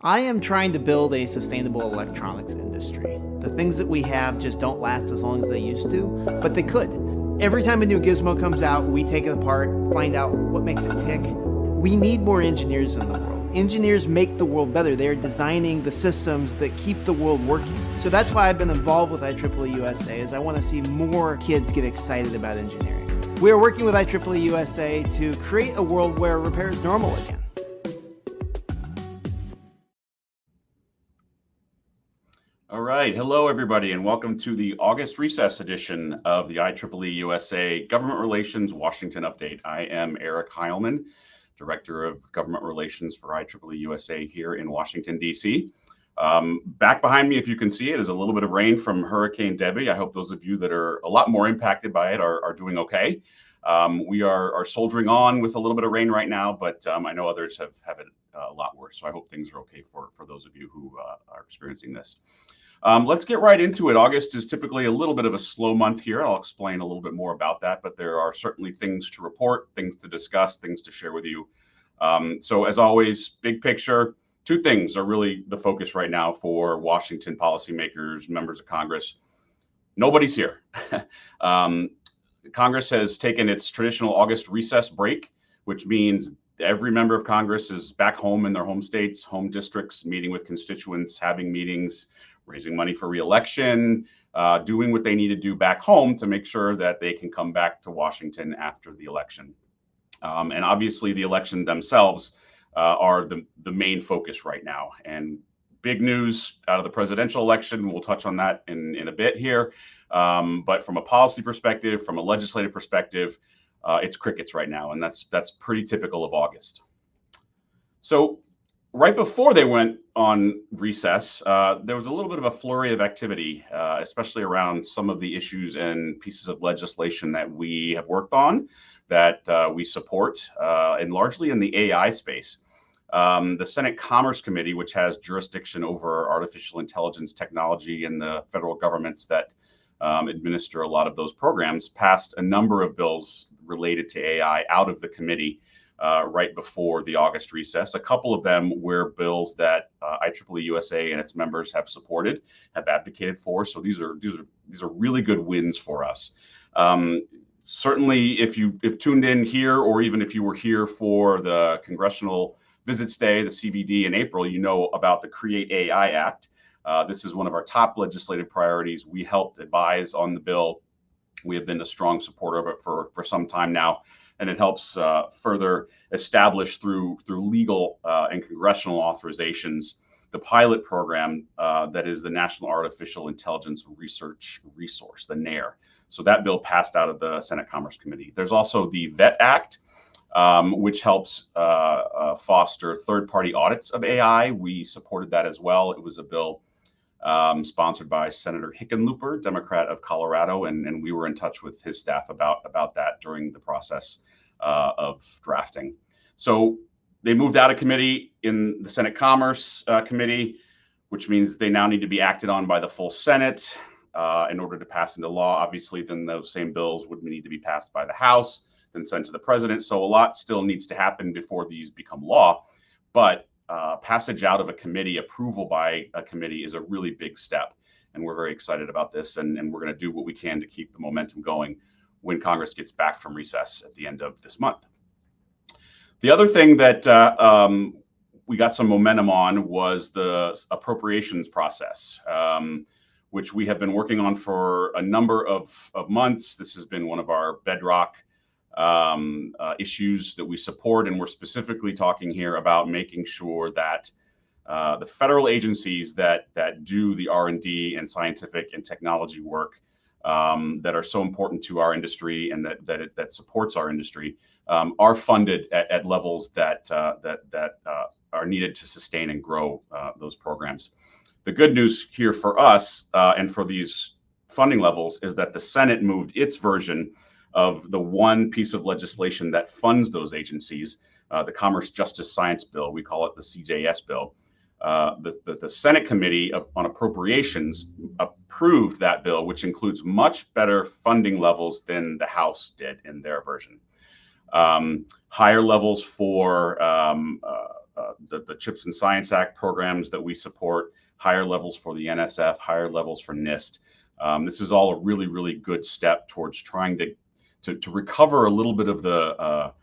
I am trying to build a sustainable electronics industry. The things that we have just don't last as long as they used to, but they could. Every time a new gizmo comes out, we take it apart, find out what makes it tick. We need more engineers in the world. Engineers make the world better. They're designing the systems that keep the world working. So that's why I've been involved with IEEE-USA, is I want to see more kids get excited about engineering. We are working with IEEE-USA to create a world where repair is normal again. All right. Hello, everybody, and welcome to the August recess edition of the IEEE-USA Government Relations Washington Update. I am Eric Heilman, Director of Government Relations for IEEE-USA here in Washington, D.C. Back behind me, if you can see it, is a little bit of rain from Hurricane Debbie. I hope those of you that are a lot more impacted by it are doing okay. We are soldiering on with a little bit of rain right now, but I know others have it a lot worse. So I hope things are okay for those of you who are experiencing this. Let's get right into it. August is typically a little bit of a slow month here. I'll explain a little bit more about that, but there are certainly things to report, things to discuss, things to share with you. So as always, big picture, two things are really the focus right now for Washington policymakers, members of Congress. Nobody's here. Congress has taken its traditional August recess break, which means every member of Congress is back home in their home states, home districts, meeting with constituents, having meetings, raising money for re-election, doing what they need to do back home to make sure that they can come back to Washington after the election. And obviously the election themselves are the main focus right now. And big news out of the presidential election, we'll touch on that in a bit here. But from a policy perspective, from a legislative perspective, it's crickets right now. And that's pretty typical of August. So right before they went on recess, there was a little bit of a flurry of activity, especially around some of the issues and pieces of legislation that we have worked on, that we support, and largely in the AI space. The Senate Commerce Committee, which has jurisdiction over artificial intelligence technology and the federal governments that administer a lot of those programs, passed a number of bills related to AI out of the committee right before the August recess. A couple of them were bills that IEEE-USA and its members have supported, have advocated for. So these are really good wins for us. Certainly, if you've tuned in here, or even if you were here for the Congressional Visits Day, the CVD in April, you know about the Create AI Act. This is one of our top legislative priorities. We helped advise on the bill. We have been a strong supporter of it for some time now. And it helps further establish through legal and congressional authorizations the pilot program that is the National Artificial Intelligence Research Resource, the NARE. So that bill passed out of the Senate Commerce Committee. There's also the VET Act, which helps foster third-party audits of AI. We supported that as well. It was a bill sponsored by Senator Hickenlooper, Democrat of Colorado, and we were in touch with his staff about that during the process of drafting. So they moved out of committee in the Senate Commerce Committee, which means they now need to be acted on by the full Senate in order to pass into law. Obviously, then those same bills would need to be passed by the House, then sent to the president. So a lot still needs to happen before these become law. But passage out of a committee, approval by a committee, is a really big step. And we're very excited about this. And we're going to do what we can to keep the momentum going when Congress gets back from recess at the end of this month. The other thing that we got some momentum on was the appropriations process, which we have been working on for a number of months. This has been one of our bedrock issues that we support, and we're specifically talking here about making sure that the federal agencies that do the R&D and scientific and technology work that are so important to our industry and that supports our industry are funded at levels that are needed to sustain and grow those programs. The good news here for us and for these funding levels is that the Senate moved its version of the one piece of legislation that funds those agencies, the Commerce Justice Science Bill. We call it the CJS bill. The Senate Committee on Appropriations approved that bill, which includes much better funding levels than the House did in their version. Higher levels for the CHIPS and Science Act programs that we support, higher levels for the NSF, higher levels for NIST. This is all a really, really good step towards trying to recover a little bit of the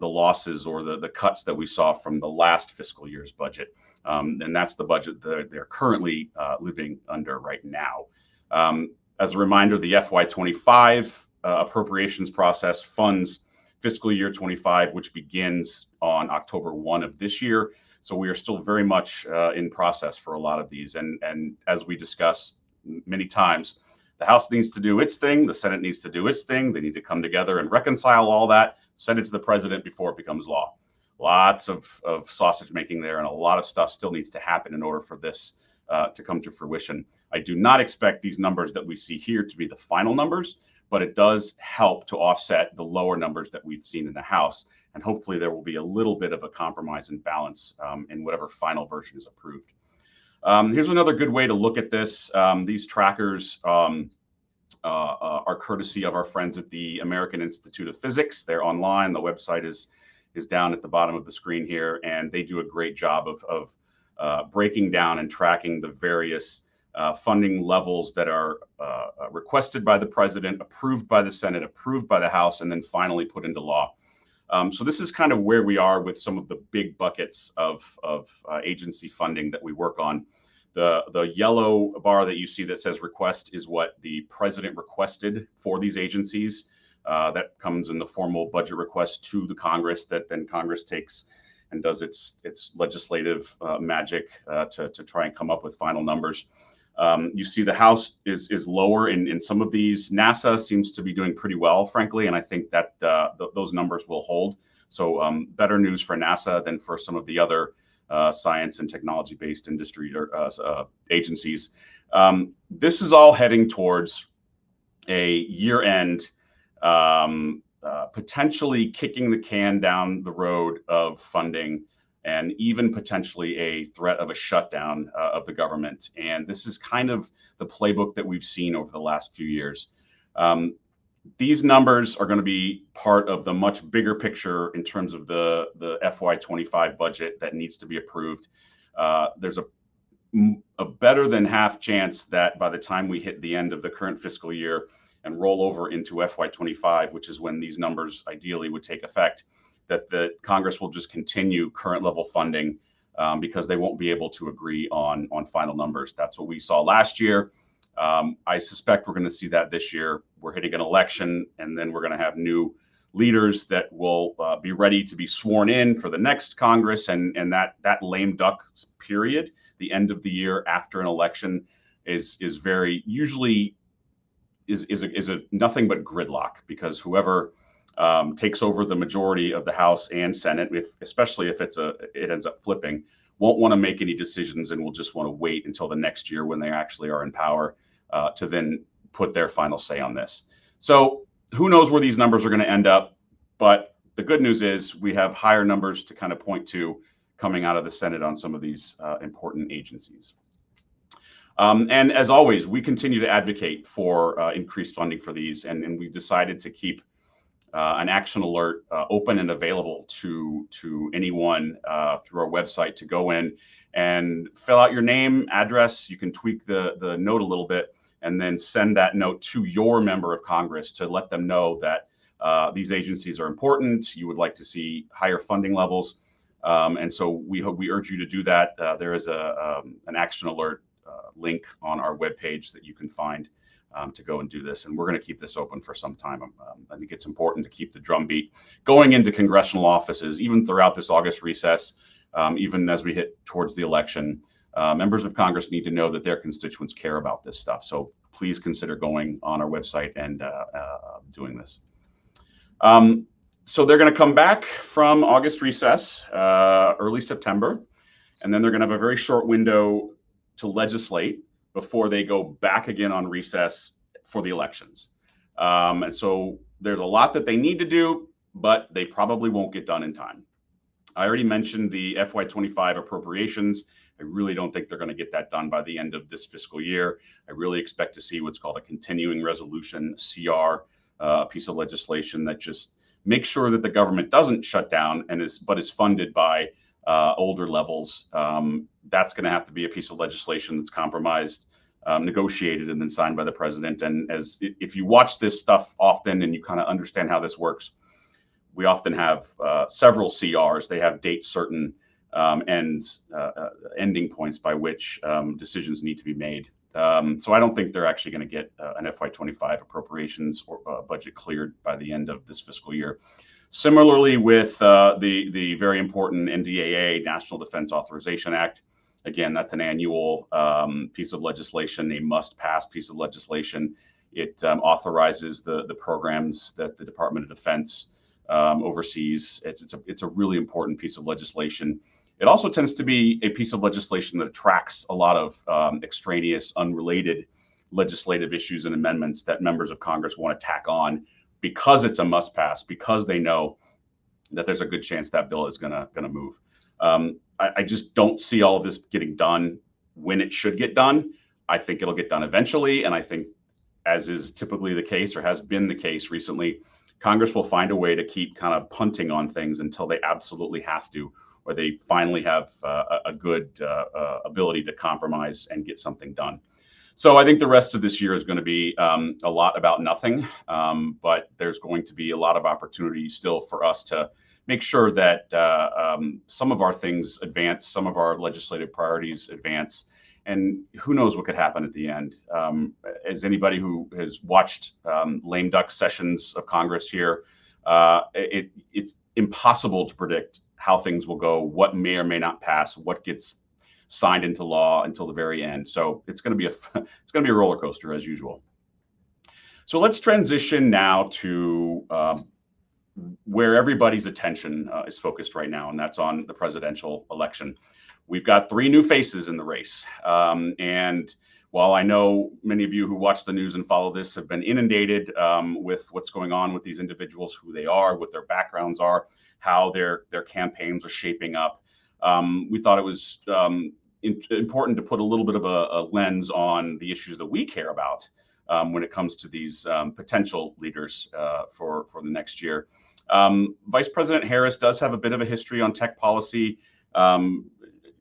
losses or the cuts that we saw from the last fiscal year's budget. And that's the budget that they're currently living under right now. As a reminder, the FY25 appropriations process funds fiscal year 25, which begins on October 1 of this year. So we are still very much in process for a lot of these. And as we discussed many times, the House needs to do its thing, the Senate needs to do its thing. They need to come together and reconcile all that, send it to the president before it becomes law. Lots of sausage making there, and a lot of stuff still needs to happen in order for this to come to fruition. I do not expect these numbers that we see here to be the final numbers, but it does help to offset the lower numbers that we've seen in the House. And hopefully there will be a little bit of a compromise and balance in whatever final version is approved. Here's another good way to look at this. These trackers are courtesy of our friends at the American Institute of Physics. They're online. The website is down at the bottom of the screen here, and they do a great job of breaking down and tracking the various funding levels that are requested by the president, approved by the Senate, approved by the House, and then finally put into law. So this is kind of where we are with some of the big buckets of agency funding that we work on. The yellow bar that you see that says request is what the president requested for these agencies. That comes in the formal budget request to the Congress that then Congress takes and does its legislative magic to try and come up with final numbers. You see the House is lower in some of these. NASA seems to be doing pretty well, frankly, and I think that those numbers will hold. So better news for NASA than for some of the other science and technology-based industry agencies. This is all heading towards a year-end, potentially kicking the can down the road of funding, and even potentially a threat of a shutdown of the government. And this is kind of the playbook that we've seen over the last few years. These numbers are going to be part of the much bigger picture in terms of the FY25 budget that needs to be approved. There's a better than half chance that by the time we hit the end of the current fiscal year and roll over into FY25, which is when these numbers ideally would take effect, that the Congress will just continue current level funding because they won't be able to agree on final numbers. That's what we saw last year. I suspect we're going to see that this year. We're hitting an election, and then we're going to have new leaders that will be ready to be sworn in for the next Congress, and that lame duck period, the end of the year after an election, is very usually is a nothing but gridlock, because whoever takes over the majority of the House and Senate, especially if it ends up flipping, won't want to make any decisions and will just want to wait until the next year when they actually are in power to then put their final say on this. So who knows where these numbers are going to end up, but the good news is we have higher numbers to kind of point to coming out of the Senate on some of these important agencies. And as always, we continue to advocate for increased funding for these, and we've decided to keep an action alert open and available to anyone through our website to go in and fill out your name, address. You can tweak the note a little bit and then send that note to your member of Congress to let them know that these agencies are important. You would like to see higher funding levels. And so we urge you to do that. There is an action alert link on our webpage that you can find to go and do this. And we're going to keep this open for some time. I think it's important to keep the drumbeat going into congressional offices, even throughout this August recess, even as we hit towards the election. Members of Congress need to know that their constituents care about this stuff. So please consider going on our website and doing this. So they're going to come back from August recess, early September, and then they're going to have a very short window to legislate before they go back again on recess for the elections. And so there's a lot that they need to do, but they probably won't get done in time. I already mentioned the FY25 appropriations. I really don't think they're going to get that done by the end of this fiscal year. I really expect to see what's called a continuing resolution, CR, a piece of legislation that just makes sure that the government doesn't shut down but is funded by older levels. That's going to have to be a piece of legislation that's compromised, negotiated, and then signed by the president. And if you watch this stuff often and you kind of understand how this works, we often have several CRs. They have dates certain and ending points by which decisions need to be made. So I don't think they're actually going to get an FY25 appropriations or budget cleared by the end of this fiscal year. Similarly with the very important NDAA, National Defense Authorization Act. Again, that's an annual piece of legislation, a must-pass piece of legislation. It authorizes the programs that the Department of Defense overseas. It's a really important piece of legislation. It also tends to be a piece of legislation that attracts a lot of extraneous, unrelated legislative issues and amendments that members of Congress want to tack on because it's a must pass, because they know that there's a good chance that bill is gonna move. I just don't see all of this getting done when it should get done. I think it'll get done eventually, and I think, as is typically the case or has been the case recently, Congress will find a way to keep kind of punting on things until they absolutely have to, or they finally have a good ability to compromise and get something done. So I think the rest of this year is going to be a lot about nothing, but there's going to be a lot of opportunity still for us to make sure that some of our things advance, some of our legislative priorities advance, and who knows what could happen at the end. As anybody who has watched lame duck sessions of Congress here, it's impossible to predict how things will go, what may or may not pass, what gets signed into law until the very end. So it's going to be a roller coaster as usual. So let's transition now to where everybody's attention is focused right now, and that's on the presidential election. We've got 3 new faces in the race. And while I know many of you who watch the news and follow this have been inundated with what's going on with these individuals, who they are, what their backgrounds are, how their campaigns are shaping up, we thought it was important to put a little bit of a lens on the issues that we care about when it comes to these potential leaders for the next year. Vice President Harris does have a bit of a history on tech policy.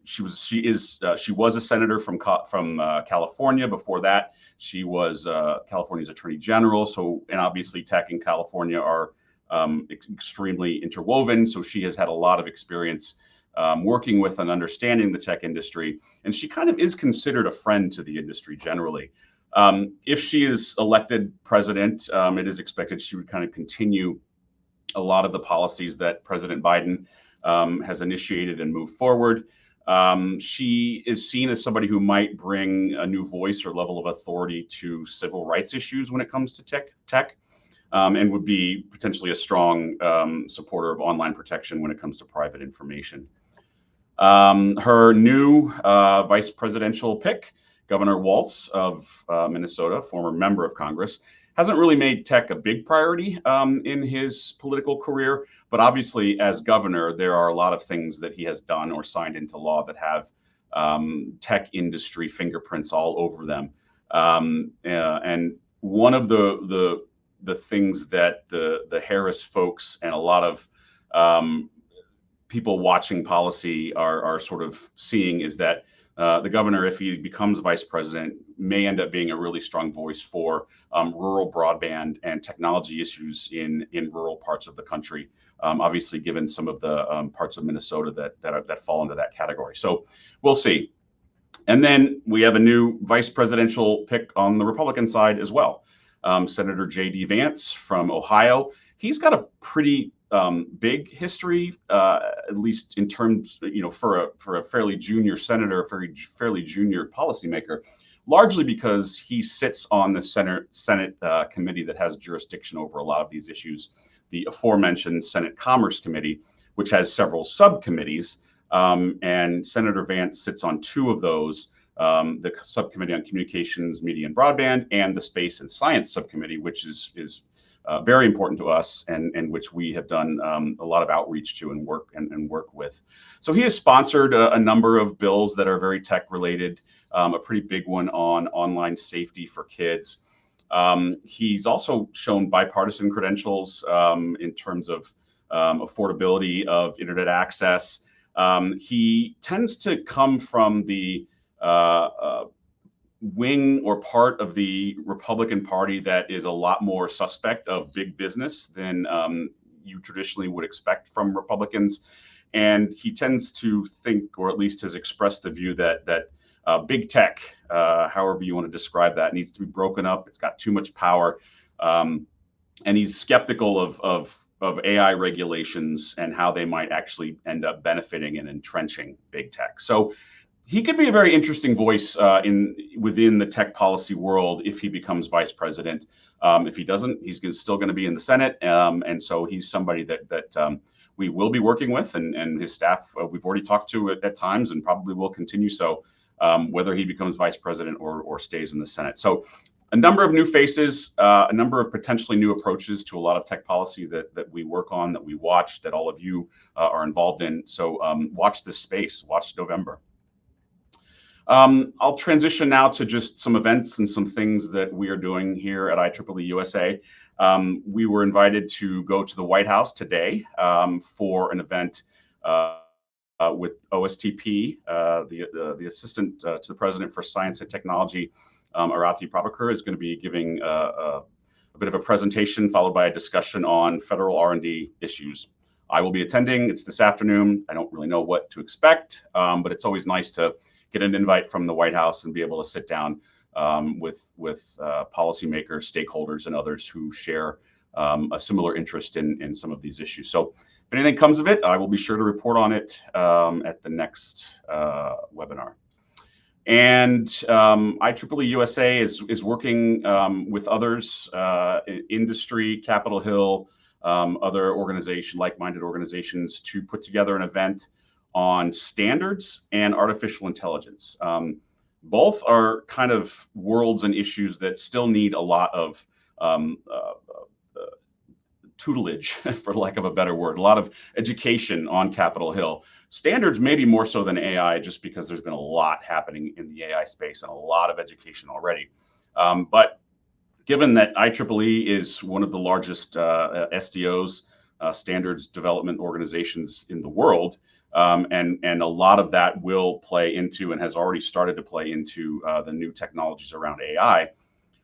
She was a senator from California. Before that, she was California's Attorney General. So, and obviously, tech in California are extremely interwoven. So she has had a lot of experience working with and understanding the tech industry, and she kind of is considered a friend to the industry generally. If she is elected president, it is expected she would kind of continue a lot of the policies that President Biden has initiated and moved forward. She is seen as somebody who might bring a new voice or level of authority to civil rights issues when it comes to tech, and would be potentially a strong supporter of online protection when it comes to private information. Her new vice presidential pick, Governor Walz of Minnesota, former member of Congress, hasn't really made tech a big priority in his political career, but obviously as governor, there are a lot of things that he has done or signed into law that have tech industry fingerprints all over them. And one of the things that the Harris folks and a lot of people watching policy are sort of seeing is that the governor, if he becomes vice president, may end up being a really strong voice for rural broadband and technology issues in rural parts of the country. Obviously, given some of the parts of Minnesota that fall into that category. So we'll see. And then we have a new vice presidential pick on the Republican side as well. Senator J.D. Vance from Ohio. He's got a pretty big history, at least in terms, for a fairly junior senator, fairly junior policymaker, largely because he sits on the Senate committee that has jurisdiction over a lot of these issues, the aforementioned Senate Commerce Committee, which has several subcommittees, and Senator Vance sits on 2 of those. The Subcommittee on Communications, Media, and Broadband, and the Space and Science Subcommittee, which is very important to us and which we have done a lot of outreach to and work with. So he has sponsored a number of bills that are very tech related, a pretty big one on online safety for kids. He's also shown bipartisan credentials in terms of affordability of internet access. He tends to come from the wing or part of the Republican Party that is a lot more suspect of big business than you traditionally would expect from Republicans. And he tends to think, or at least has expressed the view that big tech, however you want to describe that, needs to be broken up. It's got too much power. And he's skeptical of AI regulations and how they might actually end up benefiting and entrenching big tech. So he could be a very interesting voice within the tech policy world if he becomes vice president. If he doesn't, he's still going to be in the Senate, and so he's somebody that we will be working with, and his staff we've already talked to at times, and probably will continue so, whether he becomes vice president or stays in the Senate. So a number of new faces, a number of potentially new approaches to a lot of tech policy that we work on, that we watch, that all of you are involved in. So watch this space, watch November. I'll transition now to just some events and some things that we are doing here at IEEE-USA. We were invited to go to the White House today for an event with OSTP, the Assistant to the President for Science and Technology, Arati Prabhakar, is going to be giving a bit of a presentation followed by a discussion on federal R&D issues. I will be attending. It's this afternoon. I don't really know what to expect, but it's always nice to get an invite from the White House and be able to sit down with policymakers, stakeholders, and others who share a similar interest in some of these issues. So if anything comes of it, I will be sure to report on it at the next webinar. And IEEE-USA is working with others, industry, Capitol Hill, other organizations, like-minded organizations, to put together an event on standards and artificial intelligence. Both are kind of worlds and issues that still need a lot of tutelage, for lack of a better word, a lot of education on Capitol Hill. Standards maybe more so than AI, just because there's been a lot happening in the AI space and a lot of education already. But given that IEEE is one of the largest SDOs, standards development organizations in the world, and a lot of that will play into and has already started to play into the new technologies around AI,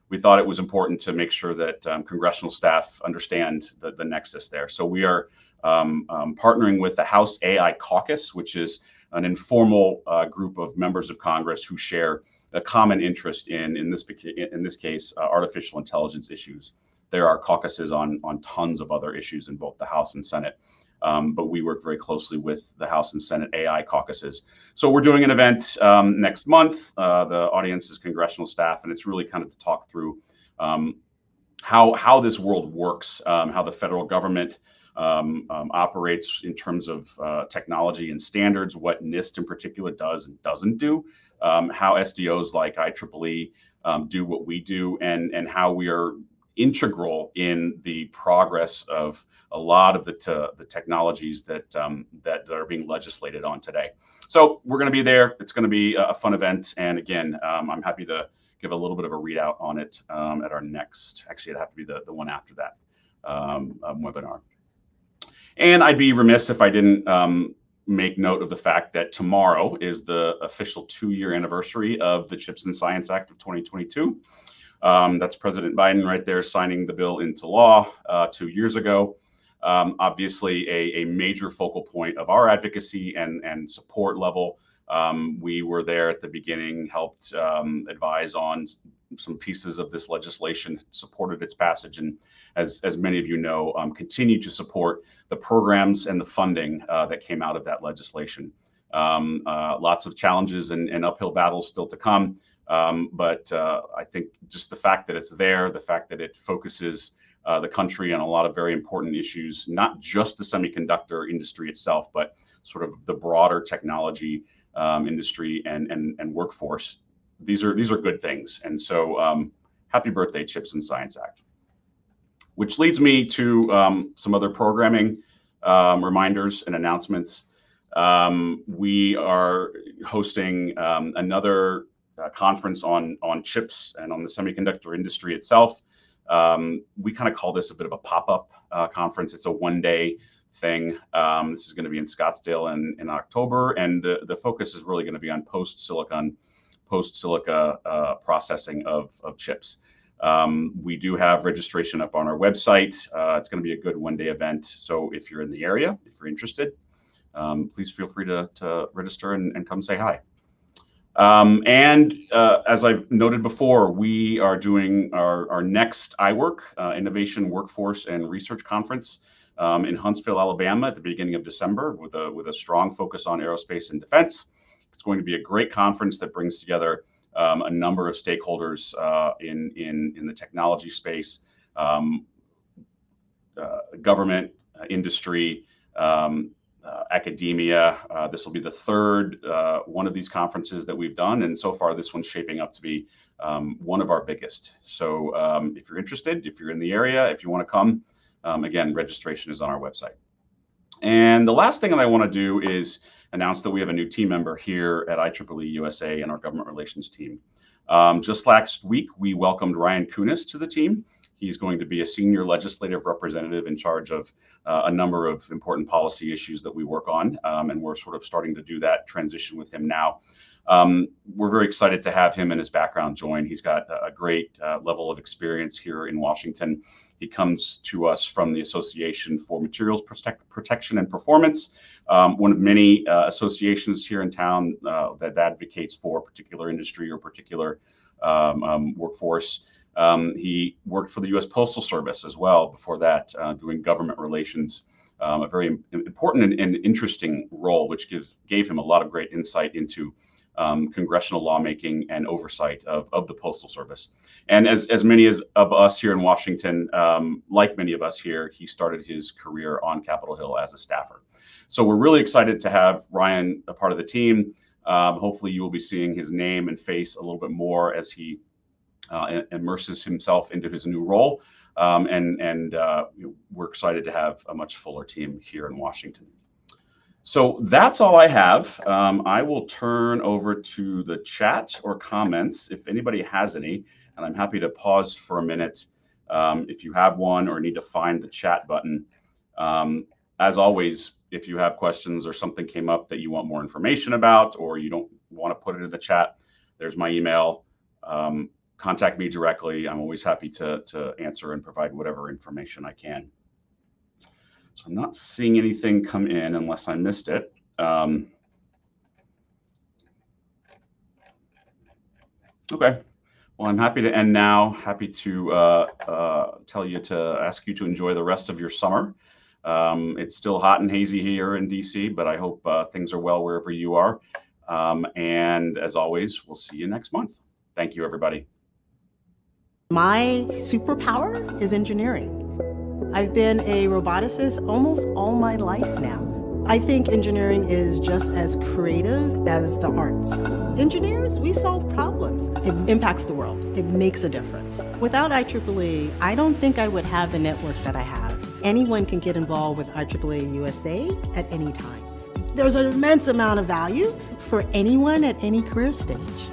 we thought it was important to make sure that congressional staff understand the nexus there. So we are partnering with the House AI Caucus, which is an informal group of members of Congress who share a common interest in this case, artificial intelligence issues. There are caucuses on tons of other issues in both the House and Senate. But we work very closely with the House and Senate AI caucuses. So we're doing an event next month. The audience is congressional staff, and it's really kind of to talk through how this world works, how the federal government operates in terms of technology and standards, what NIST in particular does and doesn't do, how SDOs like IEEE do what we do, and how we are integral in the progress of a lot of the technologies that are being legislated on today. So we're going to be there. It's going to be a fun event. And again, I'm happy to give a little bit of a readout on it at our next, actually it'd have to be the one after that webinar. And I'd be remiss if I didn't make note of the fact that tomorrow is the official 2-year anniversary of the CHIPS and Science Act of 2022. That's President Biden right there signing the bill into law 2 years ago. Obviously, a major focal point of our advocacy and support level. We were there at the beginning, helped advise on some pieces of this legislation, supported its passage, and as many of you know, continue to support the programs and the funding that came out of that legislation. Lots of challenges and uphill battles still to come. But I think just the fact that it's there, the fact that it focuses the country on a lot of very important issues, not just the semiconductor industry itself, but sort of the broader technology industry and workforce. These are good things. And so happy birthday, CHIPS and Science Act. Which leads me to some other programming reminders and announcements. We are hosting another conference on chips and on the semiconductor industry itself. We kind of call this a bit of a pop-up conference. It's a one-day thing. This is going to be in Scottsdale in October, and the focus is really going to be on post-silica processing of chips. We do have registration up on our website. It's going to be a good one-day event. So if you're in the area, if you're interested, please feel free to register and come say hi. As I've noted before, we are doing our next iWork, Innovation, Workforce, and Research Conference in Huntsville, Alabama at the beginning of December with a strong focus on aerospace and defense. It's going to be a great conference that brings together a number of stakeholders in the technology space, government, industry, academia. This will be the third one of these conferences that we've done, and so far this one's shaping up to be one of our biggest. So if you're interested, if you're in the area, if you want to come, again, registration is on our website. And the last thing that I want to do is announce that we have a new team member here at IEEE-USA in our government relations team. Just last week, we welcomed Ryan Kunis to the team. He's going to be a senior legislative representative in charge of a number of important policy issues that we work on, and we're sort of starting to do that transition with him now. We're very excited to have him and his background join. He's got a great level of experience here in Washington. He comes to us from the Association for Materials Protection and Performance, one of many associations here in town that advocates for a particular industry or particular workforce. He worked for the U.S. Postal Service as well before that, doing government relations, a very important and interesting role, which gave him a lot of great insight into congressional lawmaking and oversight of the Postal Service. And as many of us here in Washington, like many of us here, he started his career on Capitol Hill as a staffer. So we're really excited to have Ryan a part of the team. Hopefully you will be seeing his name and face a little bit more as he immerses himself into his new role. We're excited to have a much fuller team here in Washington. So that's all I have. I will turn over to the chat or comments if anybody has any, and I'm happy to pause for a minute if you have one or need to find the chat button. As always, if you have questions or something came up that you want more information about, or you don't want to put it in the chat, there's my email. Contact me directly. I'm always happy to answer and provide whatever information I can. So I'm not seeing anything come in unless I missed it. Okay. Well, I'm happy to end now. Happy to ask you to enjoy the rest of your summer. It's still hot and hazy here in DC, but I hope things are well wherever you are. And as always, we'll see you next month. Thank you, everybody. My superpower is engineering. I've been a roboticist almost all my life now. I think engineering is just as creative as the arts. Engineers, we solve problems. It impacts the world. It makes a difference. Without IEEE, I don't think I would have the network that I have. Anyone can get involved with IEEE-USA at any time. There's an immense amount of value for anyone at any career stage.